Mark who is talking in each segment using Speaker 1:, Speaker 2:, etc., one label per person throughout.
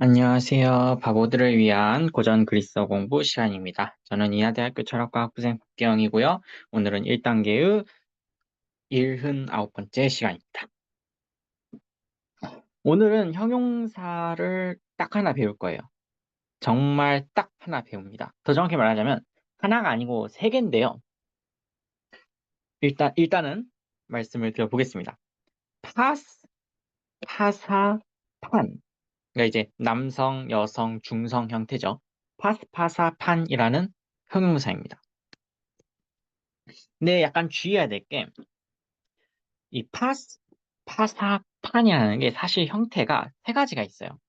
Speaker 1: 안녕하세요. 바보들을 위한 고전 그리스어 공부 시간입니다. 저는 이하대학교 철학과학부생 박기영이고요. 오늘은 1단계의 79번째 시간입니다. 오늘은 형용사를 딱 하나 배울 거예요. 정말 딱 하나 배웁니다. 더 정확히 말하자면 하나가 아니고 세 개인데요. 일단은 말씀을 드려보겠습니다. 파스, 파사, 판. 그러니까 이제 남성, 여성, 중성 형태죠. 파스, 파사, 판이라는 형용사입니다. 근데 약간 주의해야 될 게, 이 파사판이라는 게 사실 형태가 세 가지가 있어요.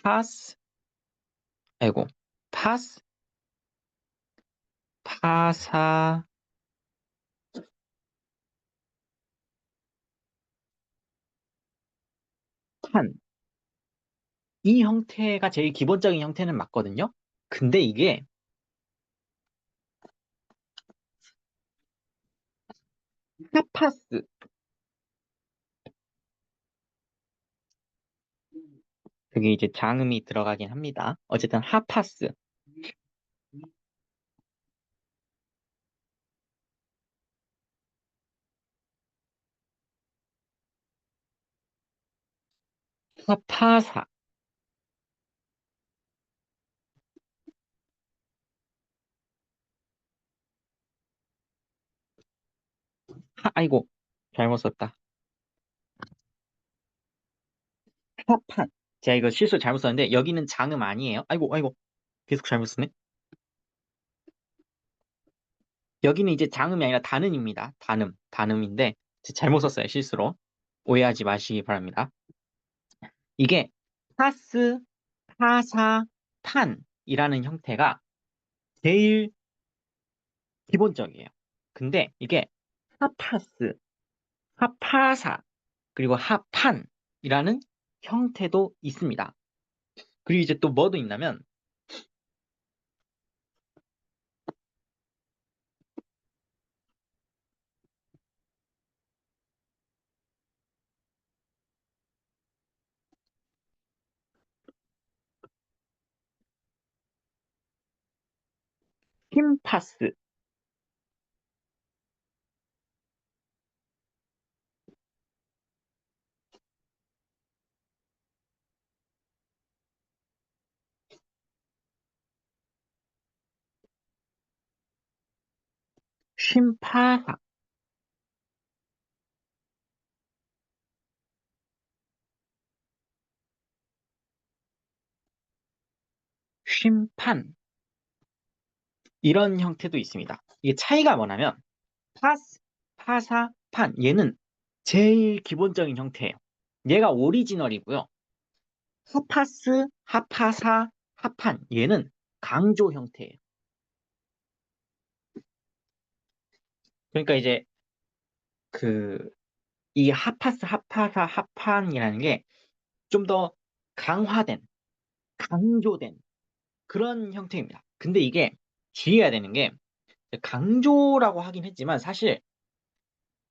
Speaker 1: 파스, 아이고, 파스, 파사판. 이 형태가 제일 기본적인 형태는 맞거든요. 근데 이게 하파스, 그게 이제 장음이 들어가긴 합니다. 어쨌든 하파스, 하파사, 아이고, 잘못 썼다. 하판. 제가 이거 실수 잘못 썼는데 여기는 장음 아니에요. 아이고, 아이고, 계속 잘못 쓰네. 여기는 이제 장음이 아니라 단음입니다. 단음인데 잘못 썼어요. 실수로. 오해하지 마시기 바랍니다. 이게 파스, 파사, 판이라는 형태가 제일 기본적이에요. 근데 이게 하파스, 하파사, 그리고 하판이라는 형태도 있습니다. 그리고 이제 또 뭐도 있냐면 심파스, 심파사, 심판 이런 형태도 있습니다. 이게 차이가 뭐냐면 파스, 파사, 판. 얘는 제일 기본적인 형태예요. 얘가 오리지널이고요. 하파스, 하파사, 하판. 얘는 강조 형태예요. 그러니까 이제 그, 이 하파스, 하파사, 하판이라는 게 좀 더 강화된, 강조된 그런 형태입니다. 근데 이게 주의해야 되는 게 강조라고 하긴 했지만 사실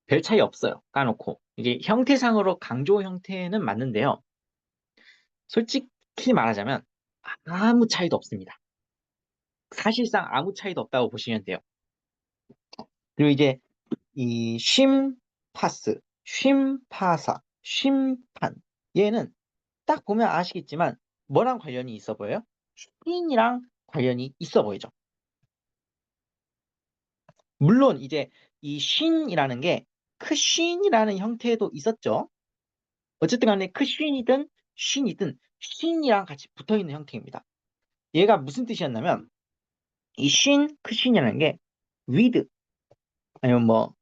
Speaker 1: 별 차이 없어요. 까놓고. 이게 형태상으로 강조 형태는 맞는데요. 솔직히 말하자면 아무 차이도 없습니다. 사실상 아무 차이도 없다고 보시면 돼요. 그리고 이제 이 쉼파스, 쉼파사, 쉼판 얘는 딱 보면 아시겠지만 뭐랑 관련이 있어 보여요? 쉰이랑 관련이 있어 보이죠. 물론 이제 이 쉰이라는 게 크쉰이라는 형태도 있었죠. 어쨌든 간에 크쉰이든 쉰이든 쉰이랑 같이 붙어 있는 형태입니다. 얘가 무슨 뜻이었냐면 이 쉰, 크쉰이라는 게 with 아니면 뭐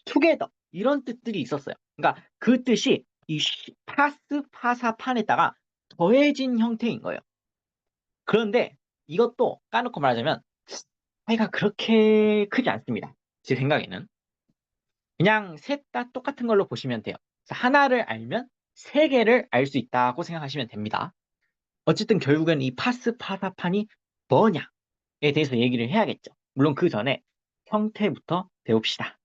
Speaker 1: together 이런 뜻들이 있었어요. 그러니까 그 뜻이 이 파스, 파사, 판에다가 더해진 형태인 거예요. 그런데 이것도 까놓고 말하자면 차이가 그렇게 크지 않습니다. 제 생각에는. 그냥 셋 다 똑같은 걸로 보시면 돼요. 그래서 하나를 알면 세 개를 알 수 있다고 생각하시면 됩니다. 어쨌든 결국엔 이 파스, 파사, 판이 뭐냐에 대해서 얘기를 해야겠죠. 물론 그 전에 형태부터 배웁시다.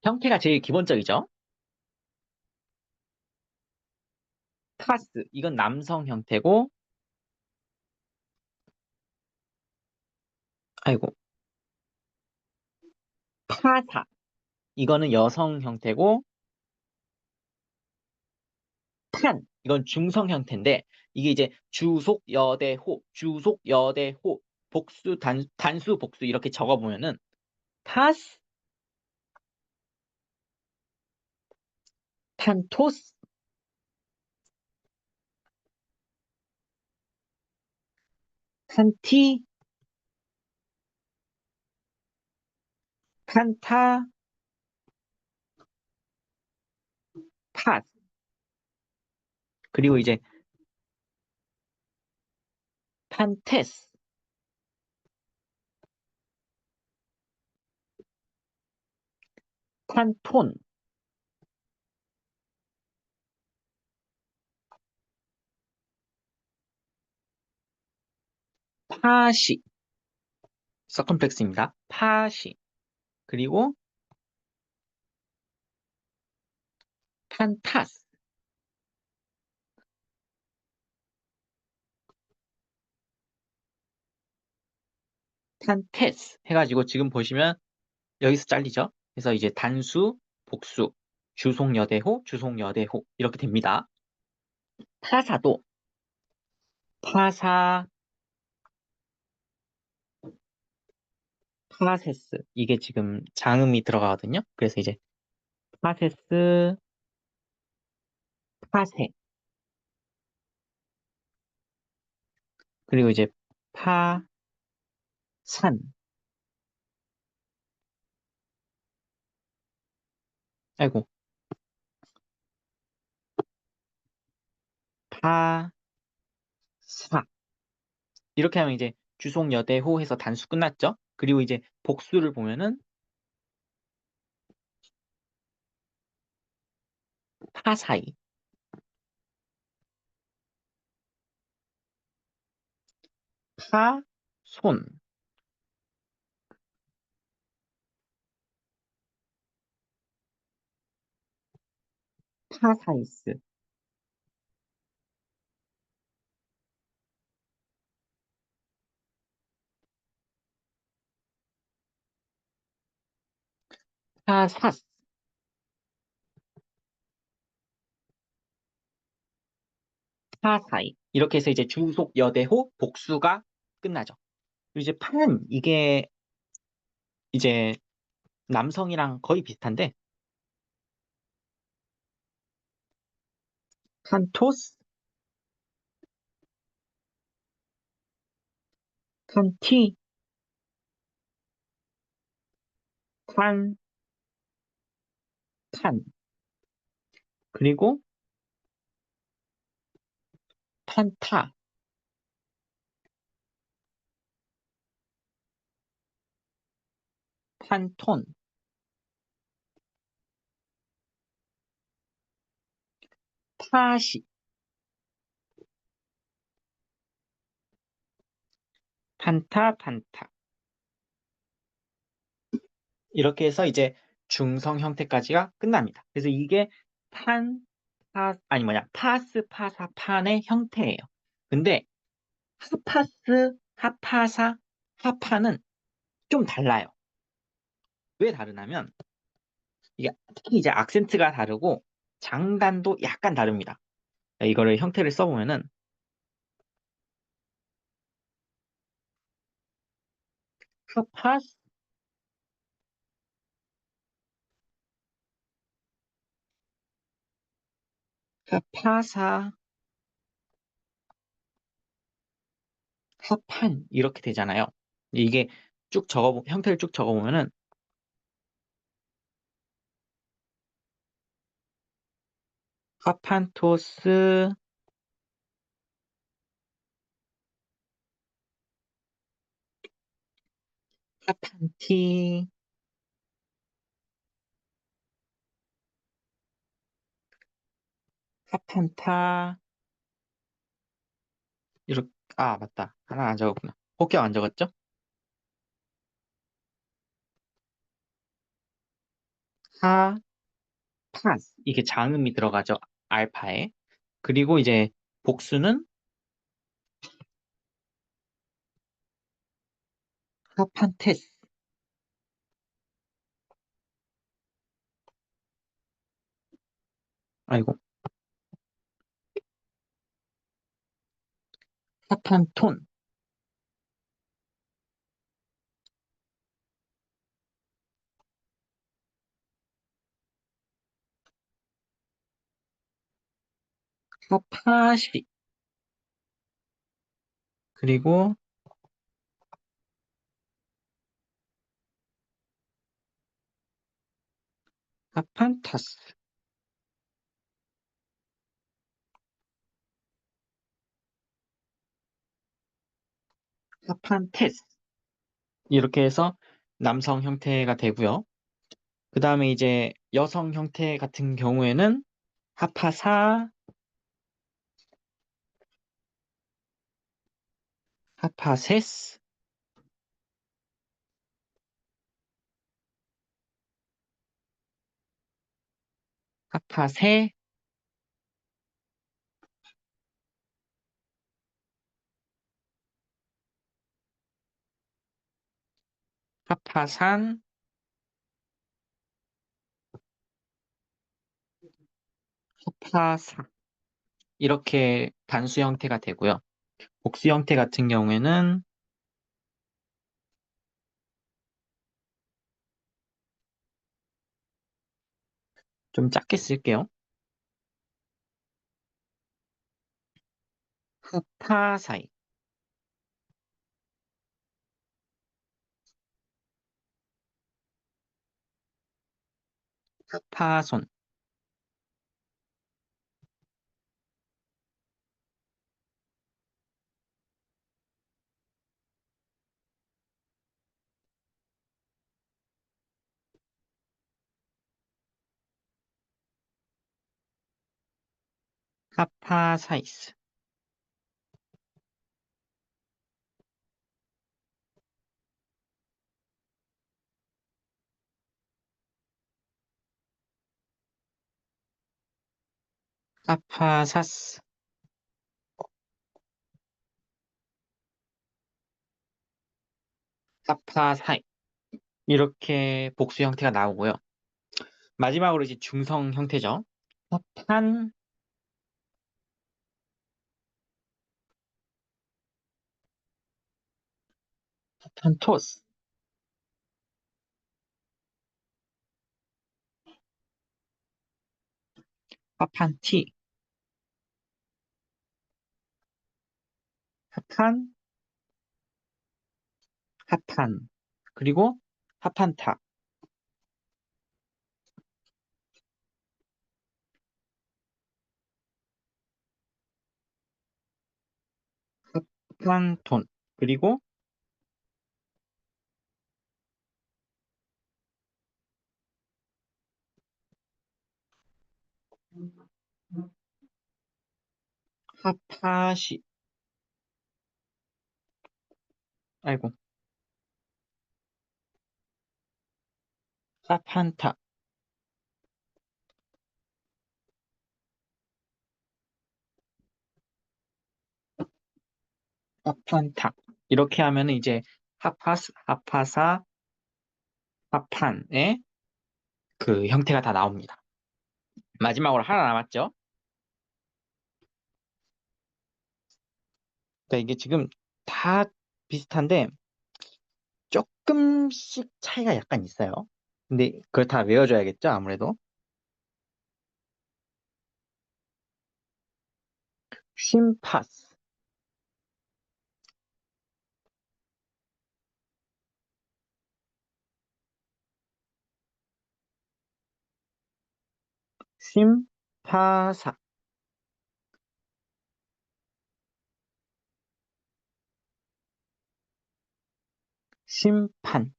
Speaker 1: 형태가 제일 기본적이죠. 파스 이건 남성 형태고 아이고 파사 이거는 여성 형태고 탄 이건 중성 형태인데 이게 이제 주속 여대호 주속 여대호 복수 단수 복수 이렇게 적어보면은 파스 탄토스 탄티 탄타 파스 그리고 이제 판테스 판톤 파시 서컴플렉스입니다. 파시 그리고 판타스 판테스 해가지고 지금 보시면 여기서 잘리죠. 그래서 이제 단수, 복수, 주속여대호, 주속여대호 이렇게 됩니다. 파사도 파사, 파세스 이게 지금 장음이 들어가거든요. 그래서 이제 파세스, 파세 그리고 이제 파산 아이고 파사 이렇게 하면 이제 주속여대호 해서 단수 끝났죠. 그리고 이제 복수를 보면은 파사이, 파손, 파사이스, 파사스, 파사이 이렇게 해서 이제 주속여대호 복수가 끝나죠. 그리고 이제 판 이게 이제 남성이랑 거의 비슷한데 판토스, 판티, 판, 탄 그리고 판타, 판톤, 파시, 판타, 판타 이렇게 해서 이제 중성 형태까지가 끝납니다. 그래서 이게 아니 뭐냐 파스, 파사, 판의 형태예요. 근데 하파스, 하파사, 하파는 좀 달라요. 왜 다르냐면 이게 특히 이제 악센트가 다르고 장단도 약간 다릅니다. 이거를 형태를 써보면은 하파스, 하파사, 하판 이렇게 되잖아요. 이게 형태를 쭉 적어보면은 하판토스, 하판티, 하판타 이렇게 아 맞다 하나 안 적었구나. 혹격 안 적었죠? 하파스 이게 장음이 들어가죠. 알파에 그리고 이제 복수는 하판테스. 아이고, 하판톤. 하파시. 그리고 하판타스. 하판테스. 이렇게 해서 남성 형태가 되고요. 그 다음에 이제 여성 형태 같은 경우에는 하파사, 하파세스, 하파세, 하파산, 하파사. 이렇게 단수 형태가 되고요. 복수 형태 같은 경우에는 좀 작게 쓸게요. 하파사이, 하파손, 하파사이스. 하파사스, 하파사이. 이렇게 복수 형태가 나오고요. 마지막으로 이제 중성 형태죠. 하판, 하판토스, 하판티, 하판, 하판, 그리고 하판타, 하판톤, 그리고 하파시, 아이고, 하판타, 하판타. 이렇게 하면 이제 하파스, 하파사, 하판의 그 형태가 다 나옵니다. 마지막으로 하나 남았죠? 그러니까 이게 지금 다 비슷한데 조금씩 차이가 약간 있어요. 근데 그걸 다 외워줘야겠죠, 아무래도. 심파스, 심파사, 심판.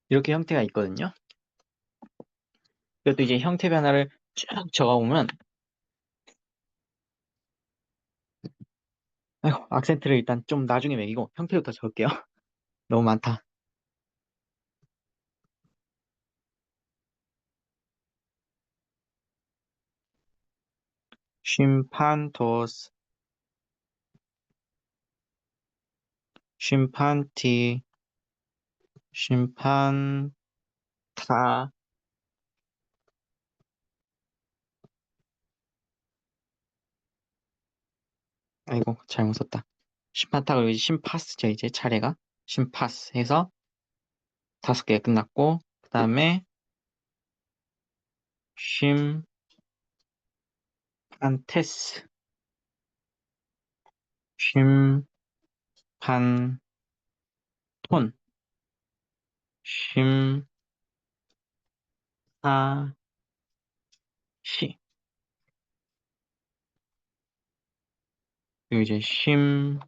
Speaker 1: 이렇게 형태가 있거든요. 이것도 이제 형태 변화를 쭉 적어보면, 아이고, 악센트를 일단 좀 나중에 매기고 형태부터 적을게요. 너무 많다. 심판토스, 심판티, 심판타, 아이고, 잘못 썼다. 심판타가 이제 심파스죠, 이제 차례가. 심파스 해서 5개 끝났고, 그 다음에 심판테스, 심판톤, 심사시, 그리고 이제 심파타스,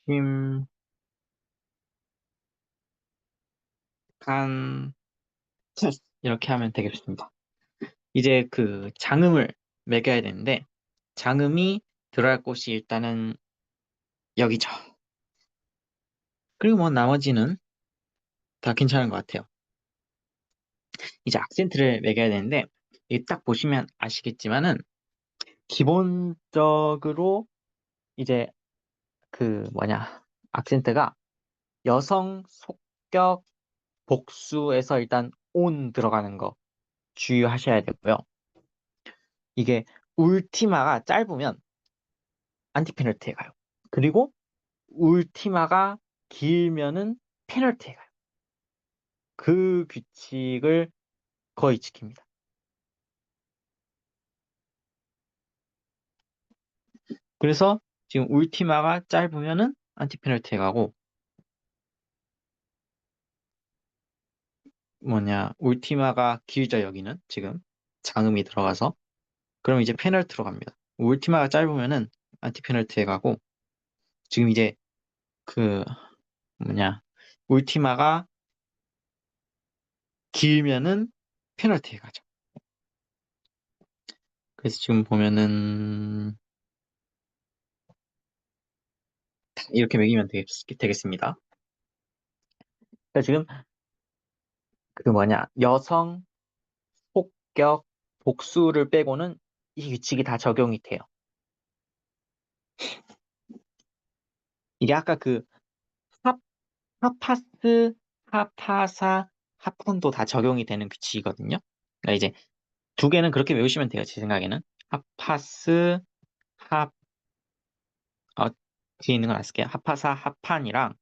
Speaker 1: 심판테스, 이렇게 하면 되겠습니다. 이제 그 장음을 매겨야 되는데, 장음이 들어갈 곳이 일단은 여기죠. 그리고 뭐 나머지는 다 괜찮은 것 같아요. 이제 악센트를 매겨야 되는데, 이게 딱 보시면 아시겠지만은, 기본적으로 이제 그 뭐냐, 악센트가 여성 속격 복수에서 일단 온 들어가는 거 주의하셔야 되고요. 이게 울티마가 짧으면 안티페널티에 가요. 그리고 울티마가 길면은 페널티에 가요. 그 규칙을 거의 지킵니다. 그래서 지금 울티마가 짧으면은 안티페널티에 가고, 뭐냐, 울티마가 길죠, 여기는 지금 장음이 들어가서. 그럼 이제 페널티로 갑니다. 울티마가 짧으면은 안티페널티에 가고, 지금 이제 그 뭐냐, 울티마가 길면은 페널티에 가죠. 그래서 지금 보면은 이렇게 매기면 되겠습니다. 그러니까 지금 그 뭐냐, 여성 폭격 복수를 빼고는 이 규칙이 다 적용이 돼요. 이게 아까 그 하, 하파스, 하파사, 하판도 다 적용이 되는 규칙이거든요. 그러니까 이제 두 개는 그렇게 외우시면 돼요. 제 생각에는. 하파스, 하, 뒤에 있는 건 안 쓸게요. 하파사, 하판이랑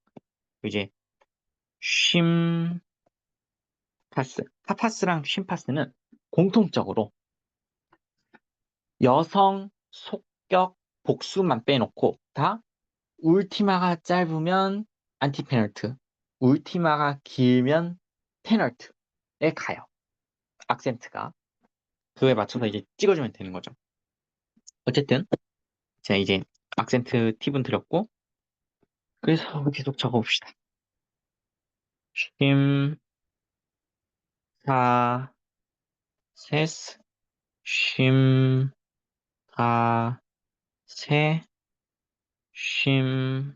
Speaker 1: 이제 쉼파스, 하파스랑 쉼파스는 공통적으로 여성 속격 복수만 빼놓고 다 울티마가 짧으면 안티페널트, 울티마가 길면 페널트에 가요. 악센트가. 그거에 맞춰서 이제 찍어주면 되는 거죠. 어쨌든 제가 이제 악센트 팁은 드렸고, 그래서 계속 적어봅시다. 쉼, 사, 세스, 쉼, 사, 세, 쉼,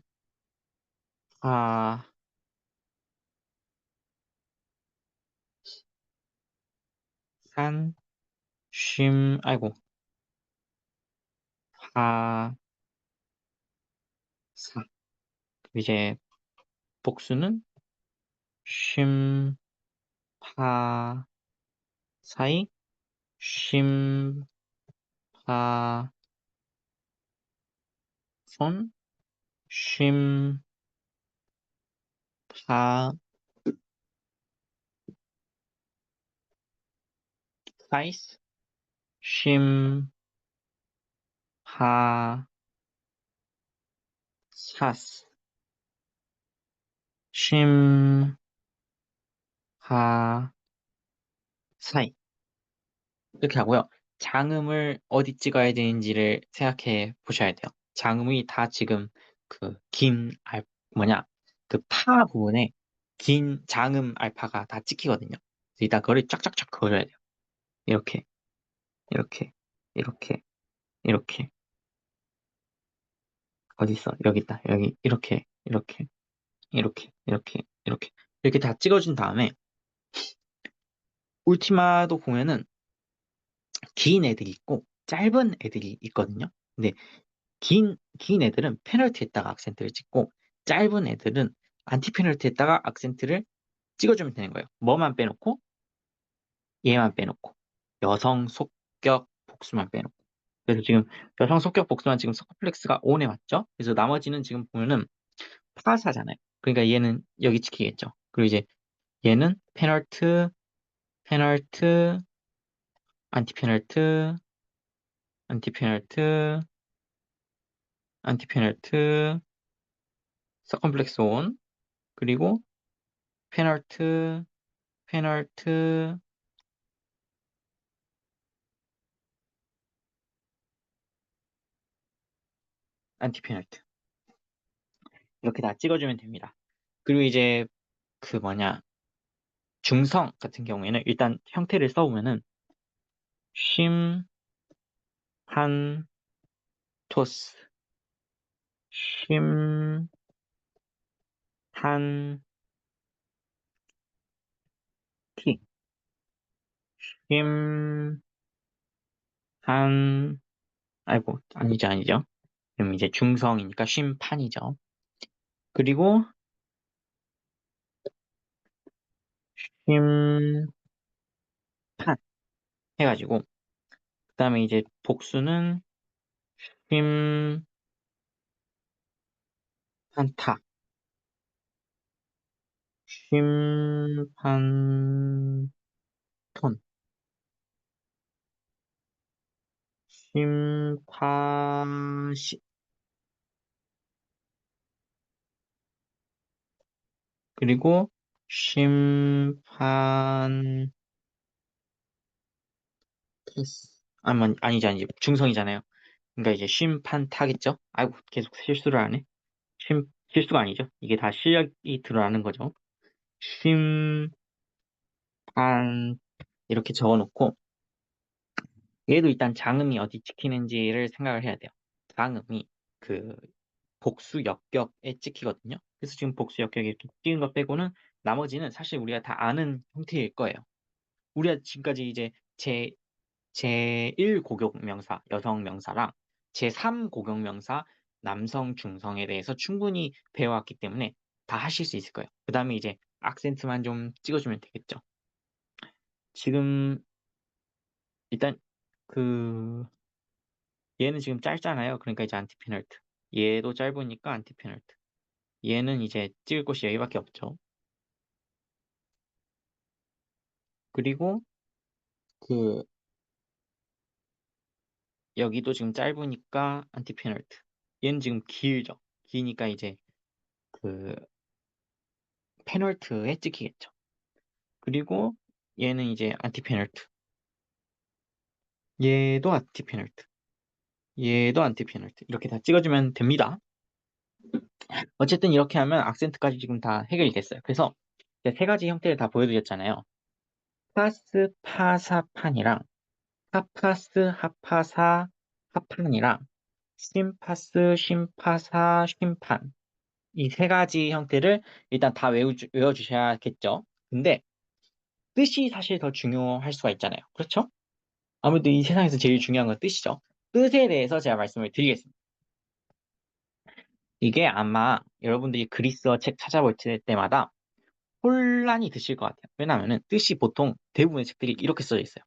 Speaker 1: 사, 산, 쉼, 아이고, 사, 사. 이제 복수는 쉼, 파, 사이, 쉼, 파, 손, 쉼, 파, 사이스, 쉼, 파, 사스, 쉼, 파, 사이. 이렇게 하고요. 장음을 어디 찍어야 되는지를 생각해 보셔야 돼요. 장음이 다 지금 그 긴 뭐냐, 그 파 부분에 긴 장음 알파가 다 찍히거든요. 그래서 이따 그거를 쫙쫙쫙 그어줘야 돼요. 이렇게, 이렇게, 이렇게, 이렇게. 어디 있어? 여기 있다. 여기, 이렇게, 이렇게. 이렇게 다 찍어준 다음에 울티마도 보면은 긴 애들이 있고 짧은 애들이 있거든요. 근데 긴 애들은 페널티에다가 악센트를 찍고 짧은 애들은 안티 페널티에다가 악센트를 찍어주면 되는 거예요. 뭐만 빼놓고 얘만 빼놓고 여성 속격 복수만 빼놓고. 그래서 지금 여성 속격 복수만 지금 서커플렉스가 온에 맞죠? 그래서 나머지는 지금 보면은 파사잖아요. 그러니까 얘는 여기 지키겠죠. 그리고 이제 얘는 페널트, 안티 페널트, 안티 페널트, 안티 페널트, 서컴플렉스 온, 그리고 페널트, 페널트, 안티 페널트. 이렇게 다 찍어주면 됩니다. 그리고 이제 그 뭐냐, 중성 같은 경우에는 일단 형태를 써보면은 쉼, 한, 토스, 쉼, 한, 티, 쉼, 한, 아이고, 아니죠. 그럼 이제 중성이니까 쉼판이죠. 그리고 쉼판 해가지고, 그 다음에 이제 복수는 쉼, 판타, 쉼판, 톤, 심파시, 그리고 심판 테스. 아니죠. 중성이잖아요. 그러니까 이제 심판 타겠죠. 아이고, 계속 실수를 하네. 실수가 아니죠. 이게 다 실력이 드러나는 거죠. 심판, 이렇게 적어놓고, 얘도 일단 장음이 어디 찍히는지를 생각을 해야 돼요. 장음이 그 복수 역격에 찍히거든요. 그래서 지금 복수 역격에 이렇게 찍은 것 빼고는 나머지는 사실 우리가 다 아는 형태일 거예요. 우리가 지금까지 이제 제1 고격명사, 여성 명사랑 제3 고격명사, 남성 중성에 대해서 충분히 배워왔기 때문에 다 하실 수 있을 거예요. 그 다음에 이제 악센트만 좀 찍어주면 되겠죠. 지금 일단 그 얘는 지금 짧잖아요. 그러니까 이제 안티 페널트. 얘도 짧으니까 안티 페널트. 얘는 이제 찍을 곳이 여기밖에 없죠. 그리고 그 여기도 지금 짧으니까 안티 페널트. 얘는 지금 길죠. 기니까 이제 그 페널트에 찍히겠죠. 그리고 얘는 이제 안티 페널트. 얘도 안티 페널트. 얘도 안티 페널트. 이렇게 다 찍어주면 됩니다. 어쨌든 이렇게 하면 악센트까지 지금 다 해결이 됐어요. 그래서 이제 세 가지 형태를 다 보여드렸잖아요. 파스, 파사판이랑 하파스, 하파사, 하판이랑 심파스, 심파사, 심판. 이 세 가지 형태를 일단 다 외워주셔야겠죠. 근데 뜻이 사실 더 중요할 수가 있잖아요. 그렇죠? 아무래도 이 세상에서 제일 중요한 건 뜻이죠. 뜻에 대해서 제가 말씀을 드리겠습니다. 이게 아마 여러분들이 그리스어 책 찾아볼 때마다 혼란이 드실 것 같아요. 왜냐하면 뜻이 보통 대부분의 책들이 이렇게 써져 있어요.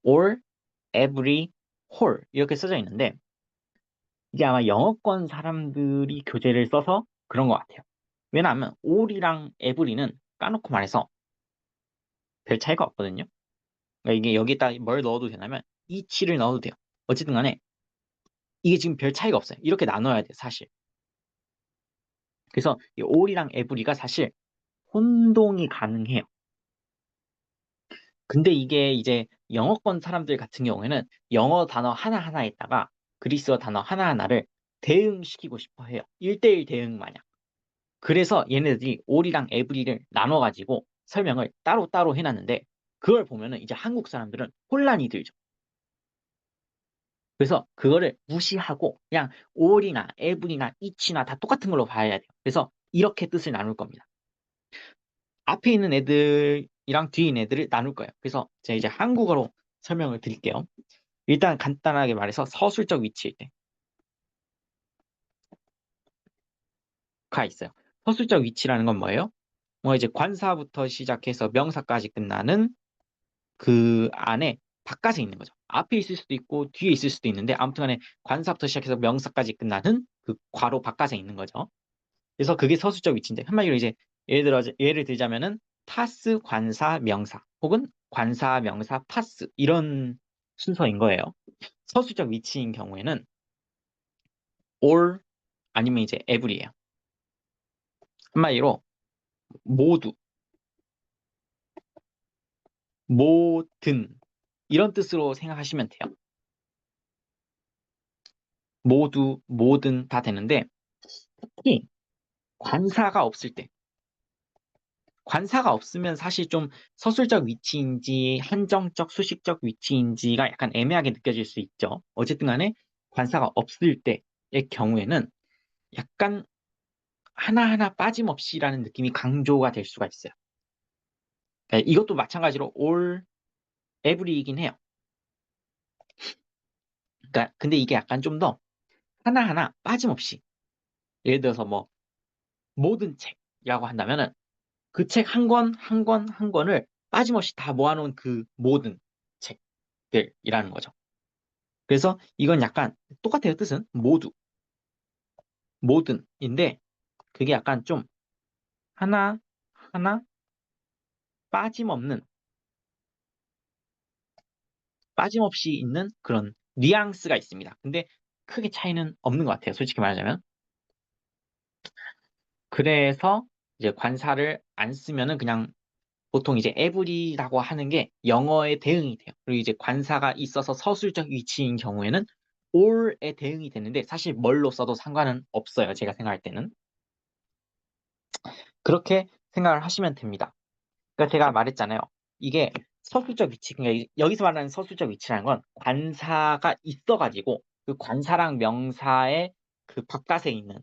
Speaker 1: all, every, whole 이렇게 써져 있는데 이게 아마 영어권 사람들이 교재를 써서 그런 것 같아요. 왜냐하면 all이랑 every는 까놓고 말해서 별 차이가 없거든요. 그러니까 이게 여기다 뭘 넣어도 되냐면 이치를 넣어도 돼요. 어쨌든 간에 이게 지금 별 차이가 없어요. 이렇게 나눠야 돼요, 사실. 그래서 이 all이랑 every가 사실 혼동이 가능해요. 근데 이게 이제 영어권 사람들 같은 경우에는 영어 단어 하나하나에다가 그리스어 단어 하나하나를 대응시키고 싶어 해요. 1대1 대응 마냥. 그래서 얘네들이 all이랑 every를 나눠가지고 설명을 따로따로 해놨는데 그걸 보면은 이제 한국 사람들은 혼란이 들죠. 그래서 그거를 무시하고 그냥 all이나 every나 each나 다 똑같은 걸로 봐야 돼요. 그래서 이렇게 뜻을 나눌 겁니다. 앞에 있는 애들이랑 뒤에 있는 애들을 나눌 거예요. 그래서 제가 이제 한국어로 설명을 드릴게요. 일단 간단하게 말해서 서술적 위치일 때가 있어요. 서술적 위치라는 건 뭐예요? 뭐 이제 관사부터 시작해서 명사까지 끝나는 그 안에 바깥에 있는 거죠. 앞에 있을 수도 있고 뒤에 있을 수도 있는데 아무튼 간에 관사부터 시작해서 명사까지 끝나는 그 괄호 바깥에 있는 거죠. 그래서 그게 서술적 위치인데 한마디로 이제 예를 들자면은 파스 관사 명사 혹은 관사 명사 파스 이런 순서인 거예요. 서술적 위치인 경우에는 all 아니면 이제 every예요. 한마디로 모두, 모든 이런 뜻으로 생각하시면 돼요. 모두, 모든 다 되는데 특히 관사가 없을 때 관사가 없으면 사실 좀 서술적 위치인지 한정적 수식적 위치인지가 약간 애매하게 느껴질 수 있죠. 어쨌든 간에 관사가 없을 때의 경우에는 약간 하나하나 빠짐없이라는 느낌이 강조가 될 수가 있어요. 네, 이것도 마찬가지로 all, every이긴 해요. 그러니까 근데 이게 약간 좀 더 하나하나 빠짐없이 예를 들어서 뭐 모든 책이라고 한다면은 그 책 한 권, 한 권, 한 권을 빠짐없이 다 모아놓은 그 모든 책들이라는 거죠. 그래서 이건 약간 똑같아요. 뜻은 모두, 모든인데 그게 약간 좀 하나, 하나 빠짐없는, 빠짐없이 있는 그런 뉘앙스가 있습니다. 근데 크게 차이는 없는 것 같아요. 솔직히 말하자면. 그래서 이제 관사를 안 쓰면은 그냥 보통 이제 every라고 하는 게 영어에 대응이 돼요. 그리고 이제 관사가 있어서 서술적 위치인 경우에는 all에 대응이 되는데 사실 뭘로 써도 상관은 없어요. 제가 생각할 때는. 그렇게 생각을 하시면 됩니다. 그러니까 제가 말했잖아요. 이게 서술적 위치, 그러니까 여기서 말하는 서술적 위치라는 건 관사가 있어가지고 그 관사랑 명사의 그 바깥에 있는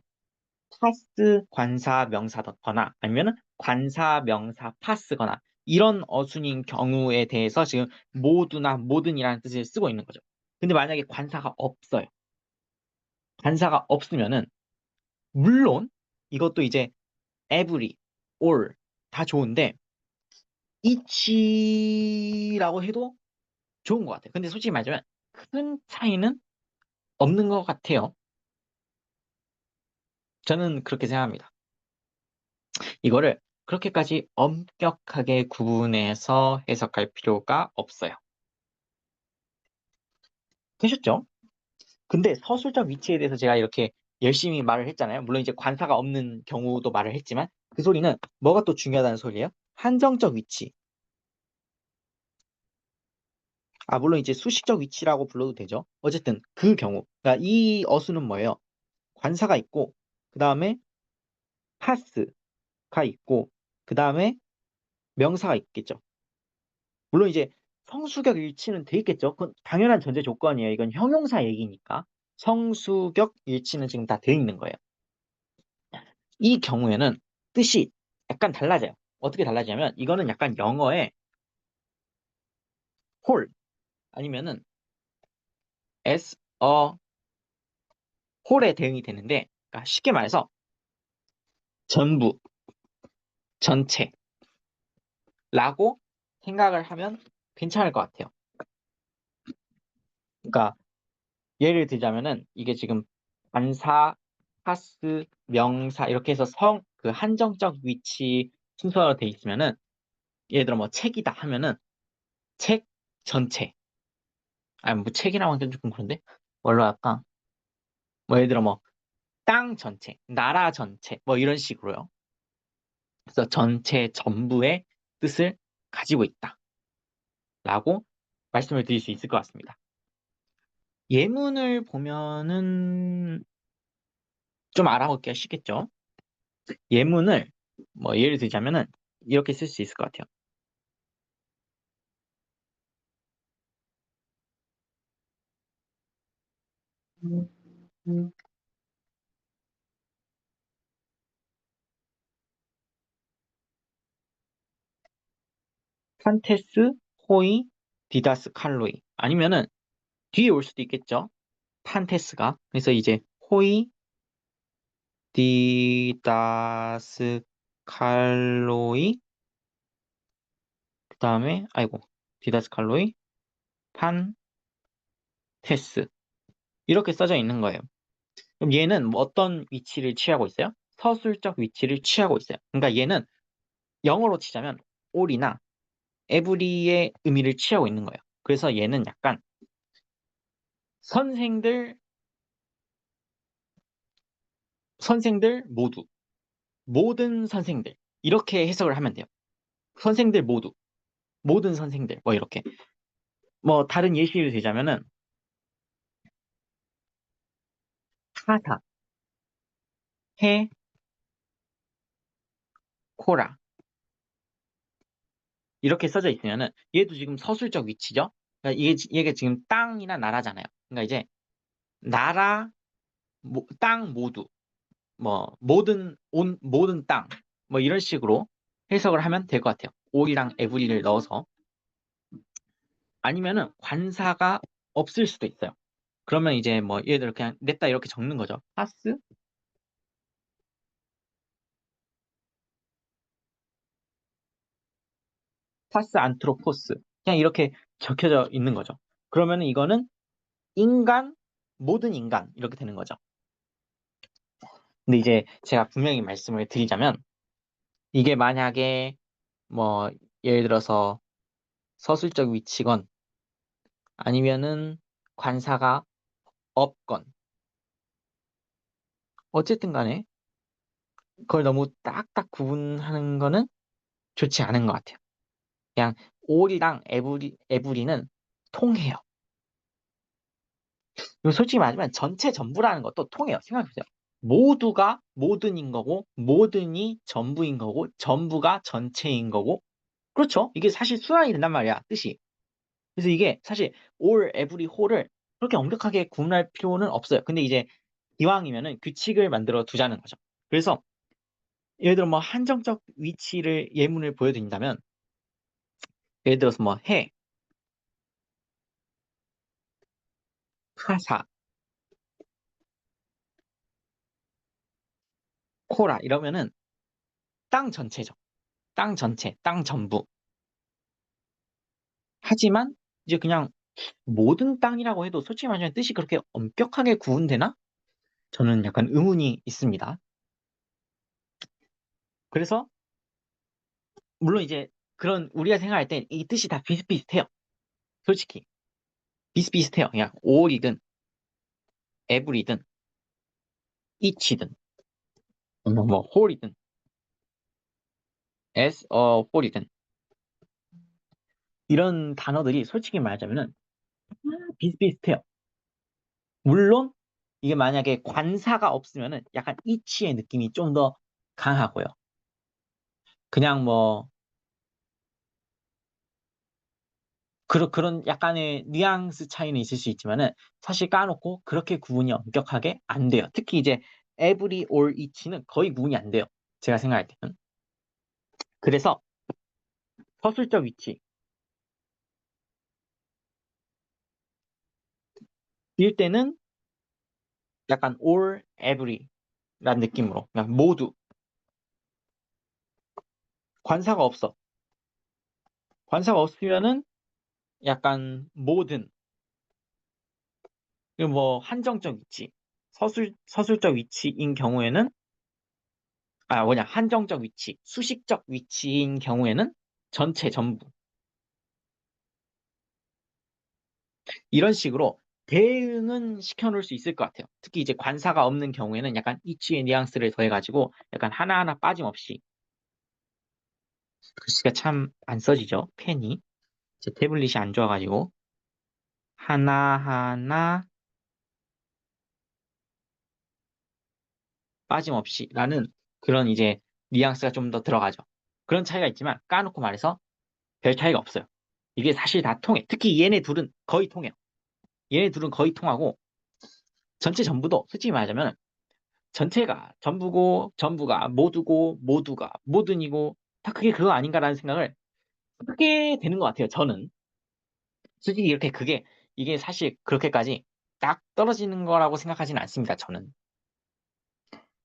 Speaker 1: 파스 관사 명사거나 아니면 관사 명사 파스거나 이런 어순인 경우에 대해서 지금 모두나 모든이라는 뜻을 쓰고 있는 거죠. 근데 만약에 관사가 없어요. 관사가 없으면은 물론 이것도 이제 every, all 다 좋은데 each라고 해도 좋은 것 같아요. 근데 솔직히 말하자면 큰 차이는 없는 것 같아요. 저는 그렇게 생각합니다. 이거를 그렇게까지 엄격하게 구분해서 해석할 필요가 없어요. 되셨죠? 근데 서술적 위치에 대해서 제가 이렇게 열심히 말을 했잖아요. 물론 이제 관사가 없는 경우도 말을 했지만 그 소리는 뭐가 또 중요하다는 소리예요? 한정적 위치. 아, 물론 이제 수식적 위치라고 불러도 되죠. 어쨌든 그 경우. 그러니까 이 어수는 뭐예요? 관사가 있고 그 다음에 파스가 있고 그 다음에 명사가 있겠죠. 물론 이제 성수격 일치는 돼 있겠죠. 그건 당연한 전제 조건이에요. 이건 형용사 얘기니까. 성수격 일치는 지금 다 돼 있는 거예요. 이 경우에는 뜻이 약간 달라져요. 어떻게 달라지냐면 이거는 약간 영어의 whole 아니면은 as a whole에 대응이 되는데 그러니까 쉽게 말해서 전부, 전체라고 생각을 하면 괜찮을 것 같아요. 그러니까 예를 들자면은 이게 지금 관사, 파스, 명사 이렇게 해서 그 한정적 위치 순서로 돼 있으면은 예를 들어 뭐 책이다 하면은 책 전체. 아니 뭐 책이라고 하기엔 조금 그런데 뭘로 할까? 뭐 예를 들어 뭐 땅 전체, 나라 전체 뭐 이런 식으로요. 그래서 전체 전부의 뜻을 가지고 있다라고 말씀을 드릴 수 있을 것 같습니다. 예문을 보면은 좀 알아보기가 쉽겠죠? 예문을 뭐 예를 들자면은 이렇게 쓸 수 있을 것 같아요. 판테스, 호이, 디다스, 칼로이. 아니면은 뒤에 올 수도 있겠죠. 판테스가. 그래서 이제 호이, 디다스, 칼로이, 그 다음에, 아이고, 디다스, 칼로이, 판테스. 이렇게 써져 있는 거예요. 그럼 얘는 뭐 어떤 위치를 취하고 있어요? 서술적 위치를 취하고 있어요. 그러니까 얘는 영어로 치자면 all이나 every의 의미를 취하고 있는 거예요. 그래서 얘는 약간 선생들, 선생들 모두, 모든 선생들. 이렇게 해석을 하면 돼요. 선생들 모두, 모든 선생들. 뭐 이렇게. 뭐 다른 예시를 들자면은 하사, 해, 코라. 이렇게 써져 있으면은 얘도 지금 서술적 위치죠. 그러니까 이게 지금 땅이나 나라잖아요. 그러니까 이제 나라, 땅 모두, 뭐 모든 땅, 뭐 이런 식으로 해석을 하면 될 것 같아요. 올이랑 에브리를 넣어서. 아니면은 관사가 없을 수도 있어요. 그러면 이제 뭐 예를 들어 그냥 냈다 이렇게 적는 거죠. 파스 안트로포스. 그냥 이렇게 적혀져 있는 거죠. 그러면은 이거는 인간, 모든 인간 이렇게 되는 거죠. 근데 이제 제가 분명히 말씀을 드리자면 이게 만약에 뭐 예를 들어서 서술적 위치건 아니면은 관사가 없건 어쨌든 간에 그걸 너무 딱딱 구분하는 거는 좋지 않은 것 같아요. 그냥 올이랑 에브리는 통해요. 그리고 솔직히 말하면 전체 전부라는 것도 통해요. 생각해보세요. 모두가 모든인 거고 모든이 전부인 거고 전부가 전체인 거고 그렇죠. 이게 사실 순환이 된단 말이야. 뜻이. 그래서 이게 사실 all, every, whole을 그렇게 엄격하게 구분할 필요는 없어요. 근데 이제 기왕이면은 규칙을 만들어 두자는 거죠. 그래서 예를 들어 뭐 한정적 위치를 예문을 보여드린다면 예를 들어서 뭐 해, 하사, 코라 이러면은 땅 전체죠. 땅 전체, 땅 전부. 하지만 이제 그냥 모든 땅이라고 해도 솔직히 말하면 뜻이 그렇게 엄격하게 구분되나? 저는 약간 의문이 있습니다. 그래서 물론 이제 그런 우리가 생각할 때 이 뜻이 다 비슷비슷해요. 솔직히 비슷비슷해요. 그냥 all이든 every든 each든 뭐 whole이든 as a whole이든 이런 단어들이 솔직히 말하자면은 비슷비슷해요. 물론 이게 만약에 관사가 없으면은 약간 이치의 느낌이 좀 더 강하고요. 그냥 뭐 그런 약간의 뉘앙스 차이는 있을 수 있지만은 사실 까놓고 그렇게 구분이 엄격하게 안 돼요. 특히 이제 every or each는 거의 구분이 안 돼요. 제가 생각할 때는. 그래서 서술적 위치 일 때는 약간 all, every라는 느낌으로 그냥 모두 관사가 없어. 관사가 없으면은 약간 모든 그리고 뭐 한정적 위치, 서술적 위치인 경우에는 한정적 위치, 수식적 위치인 경우에는 전체 전부 이런 식으로 대응은 시켜놓을 수 있을 것 같아요. 특히 이제 관사가 없는 경우에는 약간 이치의 뉘앙스를 더해가지고 약간 하나하나 빠짐없이 글씨가 참 안 써지죠. 펜이 제 태블릿이 안 좋아가지고 하나하나 빠짐없이라는 그런 이제 뉘앙스가 좀 더 들어가죠. 그런 차이가 있지만 까놓고 말해서 별 차이가 없어요. 이게 사실 다 통해. 특히 얘네 둘은 거의 통해요. 얘네 둘은 거의 통하고 전체 전부도 솔직히 말하자면 전체가 전부고 전부가 모두고 모두가 모든이고 다 그게 그거 아닌가라는 생각을 크게 되는 것 같아요. 저는 솔직히 이렇게 그게 이게 사실 그렇게까지 딱 떨어지는 거라고 생각하지는 않습니다. 저는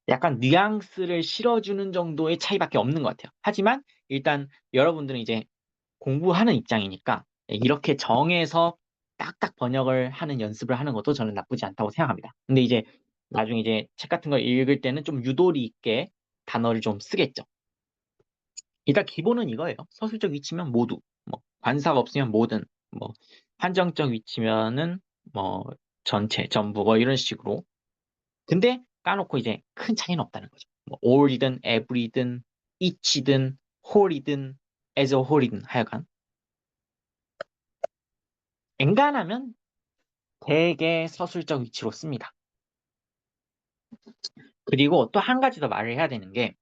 Speaker 1: 약간 뉘앙스를 실어주는 정도의 차이밖에 없는 것 같아요. 하지만 일단 여러분들은 이제 공부하는 입장이니까 이렇게 정해서 딱딱 번역을 하는 연습을 하는 것도 저는 나쁘지 않다고 생각합니다. 근데 이제 나중에 이제 책 같은 걸 읽을 때는 좀 유도리 있게 단어를 좀 쓰겠죠. 일단 기본은 이거예요. 서술적 위치면 모두, 뭐 관사가 없으면 모든, 뭐 한정적 위치면은 뭐 전체, 전부 뭐 이런 식으로. 근데 까놓고 이제 큰 차이는 없다는 거죠. 뭐 all이든 every든 each든 whole이든 as a whole이든 하여간 엔간하면 대개 서술적 위치로 씁니다. 그리고 또 한 가지 더 말을 해야 되는 게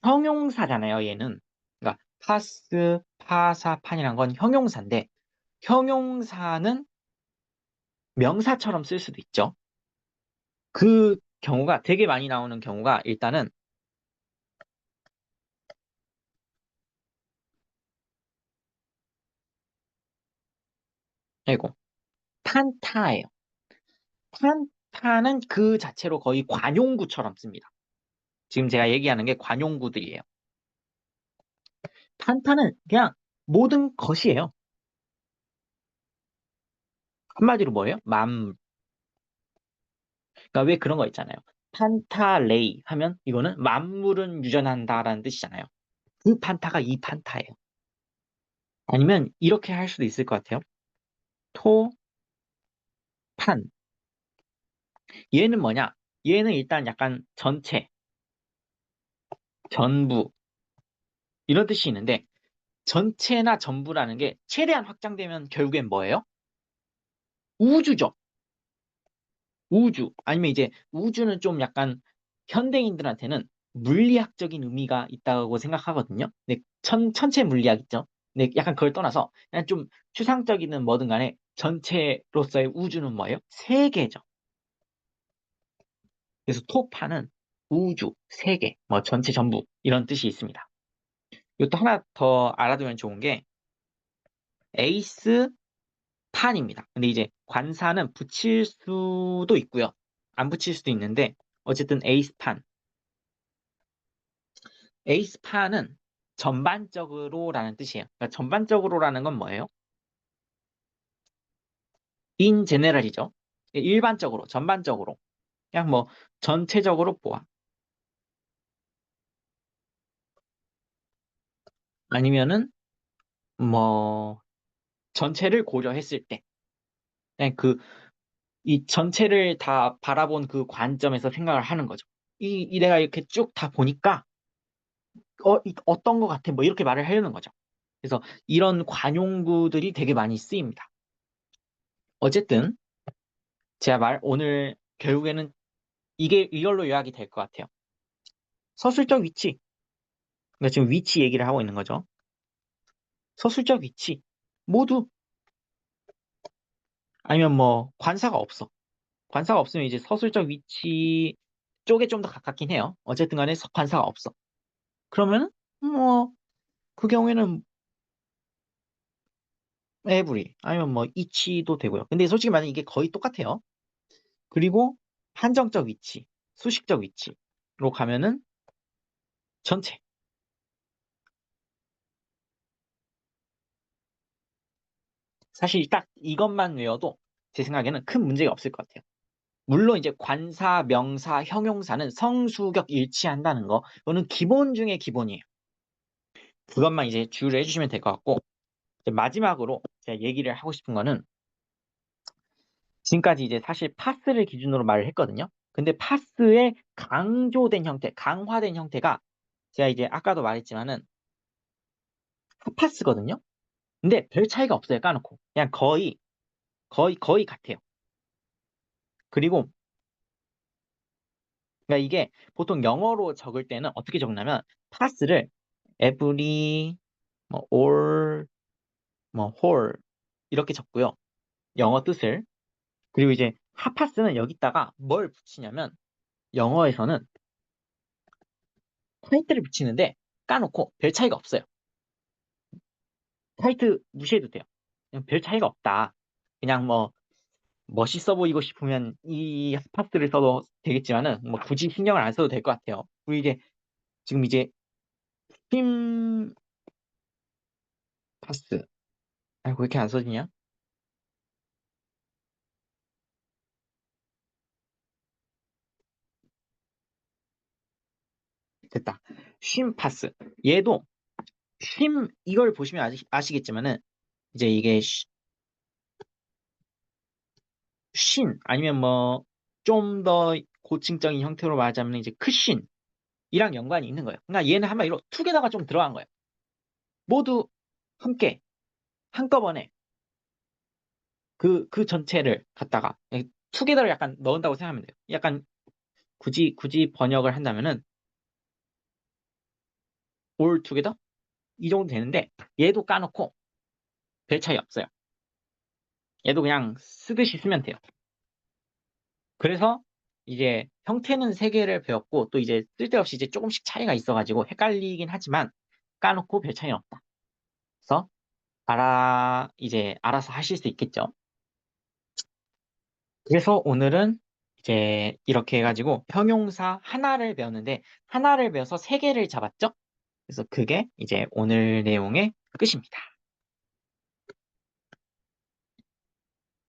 Speaker 1: 형용사잖아요, 얘는. 그러니까 파스, 파사, 판이란 건 형용사인데 형용사는 명사처럼 쓸 수도 있죠. 그 경우가 되게 많이 나오는 경우가 일단은 이거 판타예요. 판타는 그 자체로 거의 관용구처럼 씁니다. 지금 제가 얘기하는 게 관용구들이에요. 판타는 그냥 모든 것이에요. 한마디로 뭐예요? 만물. 그러니까 왜 그런 거 있잖아요. 판타레이 하면 이거는 만물은 유전한다라는 뜻이잖아요. 그 판타가 이 판타예요. 아니면 이렇게 할 수도 있을 것 같아요. 토, 판. 얘는 뭐냐? 얘는 일단 약간 전체, 전부 이런 뜻이 있는데 전체나 전부라는 게 최대한 확장되면 결국엔 뭐예요? 우주죠. 우주. 아니면 이제 우주는 좀 약간 현대인들한테는 물리학적인 의미가 있다고 생각하거든요. 네, 천체 물리학 있죠. 네, 약간 그걸 떠나서 그냥 좀 추상적이든 뭐든 간에 전체로서의 우주는 뭐예요? 세계죠. 그래서 토파는 우주, 세계, 뭐 전체 전부 이런 뜻이 있습니다. 이것도 하나 더 알아두면 좋은 게 에이스 판입니다. 근데 이제 관사는 붙일 수도 있고요. 안 붙일 수도 있는데 어쨌든 에이스판. 에이스판은 전반적으로라는 뜻이에요. 그러니까 전반적으로라는 건 뭐예요? in general이죠. 일반적으로, 전반적으로. 그냥 뭐 전체적으로 보아. 아니면은 뭐 전체를 고려했을 때. 그냥 이 전체를 다 바라본 그 관점에서 생각을 하는 거죠. 이 내가 이렇게 쭉 다 보니까 어떤 것 같아? 뭐 이렇게 말을 하려는 거죠. 그래서 이런 관용구들이 되게 많이 쓰입니다. 어쨌든 제가 오늘 결국에는 이게 이걸로 요약이 될 것 같아요. 서술적 위치. 그러니까 지금 위치 얘기를 하고 있는 거죠. 서술적 위치. 모두 아니면 뭐 관사가 없어. 관사가 없으면 이제 서술적 위치 쪽에 좀 더 가깝긴 해요. 어쨌든 간에 관사가 없어. 그러면 뭐 그 경우에는 에브리 아니면 뭐 이치도 되고요. 근데 솔직히 말하면 이게 거의 똑같아요. 그리고 한정적 위치, 수식적 위치로 가면은 전체. 사실 딱 이것만 외워도 제 생각에는 큰 문제가 없을 것 같아요. 물론 이제 관사, 명사, 형용사는 성수격 일치한다는 거, 이거는 기본 중에 기본이에요. 그것만 이제 주의를 해주시면 될 것 같고, 이제 마지막으로 제가 얘기를 하고 싶은 거는 지금까지 이제 사실 파스를 기준으로 말을 했거든요. 근데 파스의 강조된 형태, 강화된 형태가 제가 이제 아까도 말했지만은 핫파스거든요. 근데 별 차이가 없어요. 까놓고. 그냥 거의 같아요. 그리고 그러니까 이게 보통 영어로 적을 때는 어떻게 적냐면 파스를 every, 뭐 all, 뭐 whole 이렇게 적고요. 영어 뜻을. 그리고 이제 하파스는 여기다가 뭘 붙이냐면 영어에서는 타이틀을 붙이는데 까놓고 별 차이가 없어요. 타이틀 무시해도 돼요. 그냥 별 차이가 없다. 그냥 뭐 멋있어 보이고 싶으면 이 하파스를 써도 되겠지만은 뭐 굳이 신경을 안 써도 될 것 같아요. 우리 이제 지금 이제 팀 파스. 아이고 왜 이렇게 안 써지냐? 됐다. 쉼 파스. 얘도 쉼 이걸 보시면 아시겠지만은 이제 이게 신 아니면 뭐 좀 더 고층적인 형태로 말하자면 이제 크신이랑 연관이 있는 거예요. 그러니까 얘는 한마디로 투게더가 좀 들어간 거예요. 모두 함께 한꺼번에 그 전체를 갖다가 투게더를 약간 넣은다고 생각하면 돼요. 약간 굳이 번역을 한다면은 all together 이 정도 되는데 얘도 까놓고 별 차이 없어요. 얘도 그냥 쓰듯이 쓰면 돼요. 그래서 이제 형태는 세 개를 배웠고 또 이제 쓸데없이 이제 조금씩 차이가 있어가지고 헷갈리긴 하지만 까놓고 별 차이는 없다. 그래서 이제 알아서 하실 수 있겠죠. 그래서 오늘은 이제 이렇게 해가지고 형용사 하나를 배웠는데 하나를 배워서 세 개를 잡았죠. 그래서 그게 이제 오늘 내용의 끝입니다.